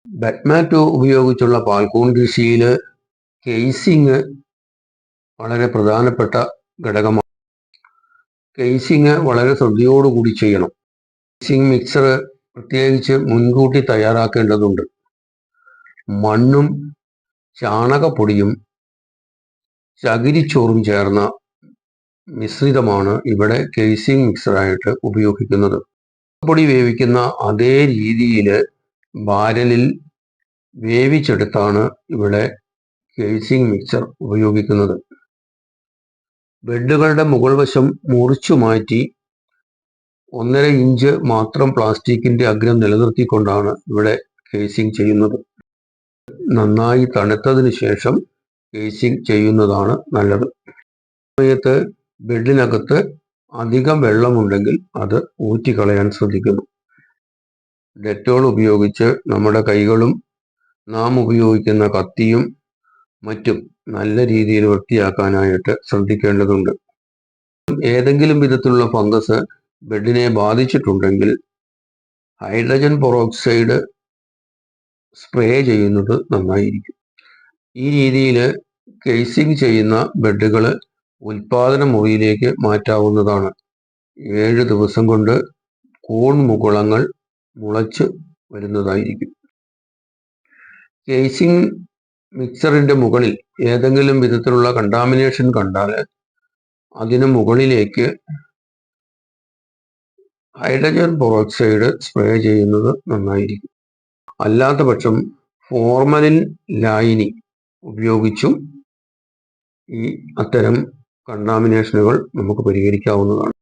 ബെറ്റ്മാറ്റോ ഉപയോഗിച്ചുള്ള പാൽക്കൂൺ കൃഷിയിൽ കേസിംഗ് വളരെ പ്രധാനപ്പെട്ട ഘടകമാണ്. കേസിംഗ് വളരെ ശ്രദ്ധയോടുകൂടി ചെയ്യണം. കേസിംഗ് മിക്സർ പ്രത്യേകിച്ച് മുൻകൂട്ടി തയ്യാറാക്കേണ്ടതുണ്ട്. മണ്ണും ചാണകപ്പൊടിയും ചകിരിച്ചോറും ചേർന്ന മിശ്രിതമാണ് ഇവിടെ കേസിംഗ് മിക്സറായിട്ട് ഉപയോഗിക്കുന്നത്. പൊടി വേവിക്കുന്ന അതേ രീതിയിൽ ബാരലിൽ വേവിച്ചെടുത്താണ് ഇവിടെ കേസിംഗ് മിക്സർ ഉപയോഗിക്കുന്നത്. ബെഡുകളുടെ മുകൾ വശം മുറിച്ചു മാറ്റി 1.5 ഇഞ്ച് മാത്രം പ്ലാസ്റ്റിക്കിന്റെ അഗ്രം നിലനിർത്തിക്കൊണ്ടാണ് ഇവിടെ കേസിംഗ് ചെയ്യുന്നത്. നന്നായി തണുത്തതിന് ശേഷം കേസിംഗ് ചെയ്യുന്നതാണ് നല്ലത്. സമയത്ത് ബെഡിനകത്ത് അധികം വെള്ളമുണ്ടെങ്കിൽ അത് ഊറ്റിക്കളയാൻ ശ്രദ്ധിക്കുന്നു. ഡെറ്റോൾ ഉപയോഗിച്ച് നമ്മുടെ കൈകളും നാം ഉപയോഗിക്കുന്ന കത്തിയും മറ്റും നല്ല രീതിയിൽ വൃത്തിയാക്കാനായിട്ട് ശ്രദ്ധിക്കേണ്ടതുണ്ട്. ഏതെങ്കിലും വിധത്തിലുള്ള ഫംഗസ് ബെഡിനെ ബാധിച്ചിട്ടുണ്ടെങ്കിൽ ഹൈഡ്രജൻ പെറോക്സൈഡ് സ്പ്രേ ചെയ്യുന്നത് നന്നായിരിക്കും. ഈ രീതിയിൽ കേസിംഗ് ചെയ്യുന്ന ബെഡുകൾ ഉൽപാദന മുറിയിലേക്ക് മാറ്റാവുന്നതാണ്. 7 ദിവസം കൊണ്ട് കൂൺ മുകുളങ്ങൾ മുളച്ച് വരുന്നതായിരിക്കും. കേസിംഗ് മിക്സറിന്റെ മുകളിൽ ഏതെങ്കിലും വിധത്തിലുള്ള കണ്ടാമിനേഷൻ കണ്ടാൽ അതിന് മുകളിലേക്ക് ഹൈഡ്രജൻ പെറോക്സൈഡ് സ്പ്രേ ചെയ്യുന്നത് നന്നായിരിക്കും. അല്ലാത്ത പക്ഷം ഫോർമലിൻ ലായനി ഉപയോഗിച്ചും അത്തരം കണ്ടാമിനേഷനുകൾ നമുക്ക് പരിഹരിക്കാവുന്നതാണ്.